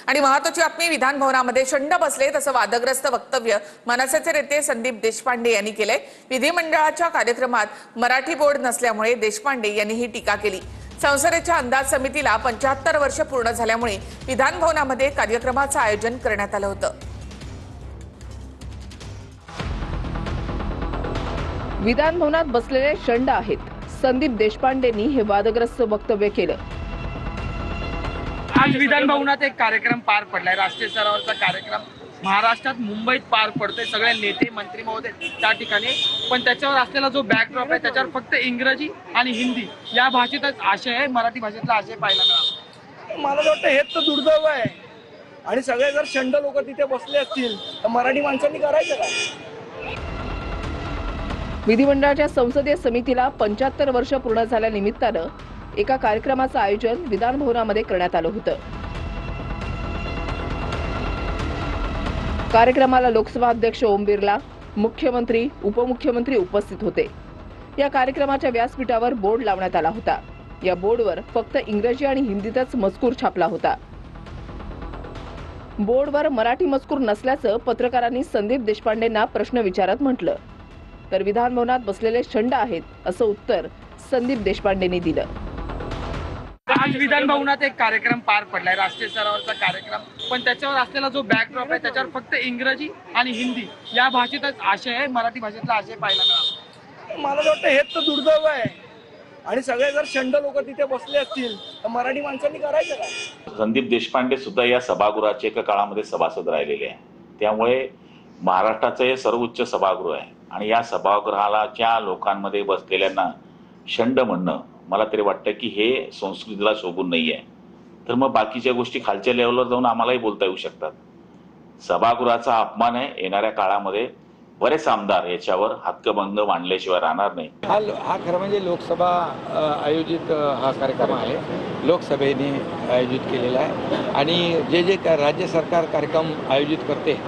आणि महत्त्वाची बातमी, विधान भवनामध्ये शंड बसले तसं वादग्रस्त वक्तव्य मनसेचे नेते संदीप देशपांडे यांनी केले। विधिमंडळाच्या कार्यक्रमात मराठी बोर्ड नसल्यामुळे देशपांडे यांनी ही टीका केली। संसदेच्या अंदाज समितीला 75 वर्ष पूर्ण झाल्यामुळे विधान भवनामध्ये कार्यक्रमाचं आयोजन करण्यात आलं होतं। विधान भवनात बसलेले शंड आहेत। संदीप देशपांडेंनी हे वादग्रस्त वक्तव्य केलं। आज विधान भवनात एक कार्यक्रम पार पडलाय। राष्ट्रीय स्तरावरचा कार्यक्रम महाराष्ट्रात मुंबईत पार पडतोय। सगळे नेते मंत्री महोदय त्या ठिकाणी, पण त्याच्यावर असलेला जो बॅकड्रॉप आहे त्याच्यावर फक्त इंग्रजी आणि हिंदी या भाषेतच आशय आहे, मराठी भाषेतला आशय पाहायला मिळाला। मला वाटतं हेच तर दुर्दैव आहे। आणि सगळे जर शंड लोक तिथे बसले असतील तर मराठी माणसांनी करायचं काय? विधिमंडळाच्या संसदीय समितीला 75 वर्ष पूर्ण झाल्यानिमित्तानं एका कार्यक्रमाचं आयोजन विधान भवनामध्ये करण्यात आलं होतं। कार्यक्रमाला लोकसभा अध्यक्ष ओम बिर्ला, मुख्यमंत्री, उपमुख्यमंत्री उपस्थित होते। या कार्यक्रमाच्या व्यासपीठावर बोर्ड लावण्यात आला होता। या बोर्डवर फक्त इंग्रजी आणि हिंदीतच मजकूर छापला होता। बोर्डवर मराठी मजकूर नसल्याचं पत्रकारांनी संदीप देशपांडेंना प्रश्न विचारत म्हटलं, तर विधान भवनात बसलेले शंड आहेत असं उत्तर संदीप देशपांडेंनी दिलं। आज विधान भवनात एक कार्यक्रम पार पडलाय। राष्ट्रीय स्तरावरचा कार्यक्रम, पण त्याच्यावर असलेला जो बॅकड्रॉप आहे त्याच्यावर फक्त इंग्रजी आणि हिंदी या भाषेतच आशय आहे, मराठी भाषेतला आशय पाहायला मिळाला। मला वाटतं हेच तर दुर्दैव आहे। आणि सगळे जर शंड लोक तिथे बसले असतील तर मराठी माणसांनी करायचं काय? संदीप देशपांडे सुद्धा या सभागृहाचे एका काळामध्ये सभासद राहिलेले आहे। त्यामुळे महाराष्ट्राचं हे सर्वोच्च सभागृह आहे आणि या सभागृहाच्या लोकांमध्ये बसलेल्यांना शंड म्हणणं मला तरी वाटतं की हे संस्कृतीला शोभून नाहीये। तर मग बाकीच्या गोष्टी खालच्या लेवलवर जाऊन आम्हालाही बोलता येऊ शकतात। सभागृहाचा अपमान आहे। येणाऱ्या काळामध्ये बरेच आमदार याच्यावर हक्कभंग मांडल्याशिवाय राहणार नाही। हा खरं म्हणजे लोकसभा आयोजित हा कार्यक्रम आहे, लोकसभेने आयोजित केलेला आहे। आणि जे जे राज्य सरकार कार्यक्रम आयोजित करते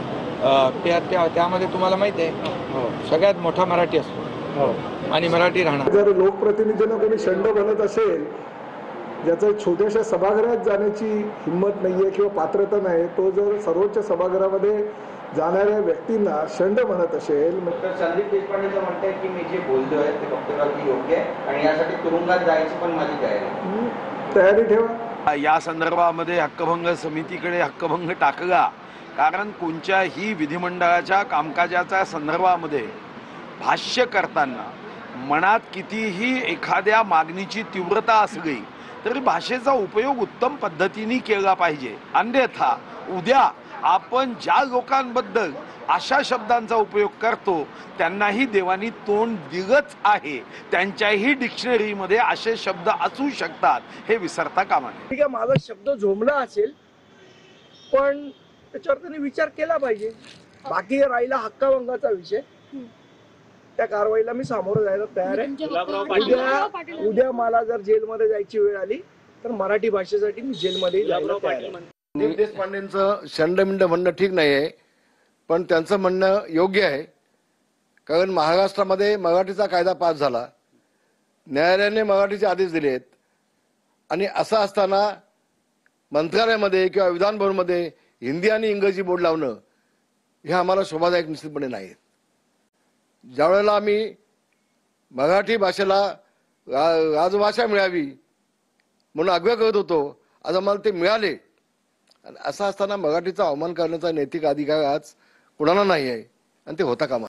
त्यामध्ये तुम्हाला माहिती आहे सगळ्यात मोठा मराठी असतो आणि मराठी राहणार। जर लोकप्रतिनिधींना कोणी शंड बनत असेल, ज्याचं छोट्याशा सभागृहात जाण्याची हिंमत नाहीये किंवा पात्रता नाही, तो जर सर्वोच्च सभागृहामध्ये जाणाऱ्या व्यक्तींना शंड म्हणत असेल, तर संदीप देशपांडेचं म्हणतंय की मी जे बोलतोय ते वक्तव्य योग्य आहे आणि यासाठी तुरुंगात जायची पण माझी तयारी ठेवा। या संदर्भामध्ये हक्कभंग समितीकडे हक्कभंग टाकला, कारण कोणत्याही विधिमंडळाच्या कामकाजाच्या संदर्भामध्ये भाष्य करताना मनात कितीही एखाद्या मागणीची तीव्रता असली तरी भाषेचा उपयोग उत्तम पद्धतीने केला पाहिजे। अन्यथा उद्या आपण ज्या लोकांबद्दल अशा शब्दांचा उपयोग करतो त्यांनाही देवानी तोंड दिलंच आहे, त्यांच्याही डिक्शनरीमध्ये असे शब्द असू शकतात, हे विसरता कामा नये। ठीक आहे, माझा शब्द झोंबला असेल पण त्याच्यावर त्यांनी विचार केला पाहिजे। बाकी राहिला हक्काभंगाचा विषय, त्या कारवाईला मी सामोरं जायला तयार आहे। उद्या मला जर जेलमध्ये जायची वेळ आली तर मराठी भाषेसाठी मी जेलमध्ये जायला तयार आहे। संदीप देशपांडेंचं शंडमिंड म्हणणं ठीक नाही आहे, पण त्यांचं म्हणणं योग्य आहे। कारण महाराष्ट्रामध्ये मराठीचा कायदा पास झाला, न्यायालयाने मराठीचे आदेश दिलेत आणि असं असताना मंत्रालयामध्ये किंवा विधान भवनमध्ये हिंदी आणि इंग्रजी बोर्ड लावणं हे आम्हाला शोभादायक निश्चितपणे नाही। ज्यावेळेला आम्ही मराठी भाषेला राजभाषा मिळावी म्हणून आग्रह करत होतो, आज आम्हाला ते मिळाले। असं असताना मराठीचा अवमान करण्याचा नैतिक अधिकार आज कुणाला नाही आहे आणि ते होता कामा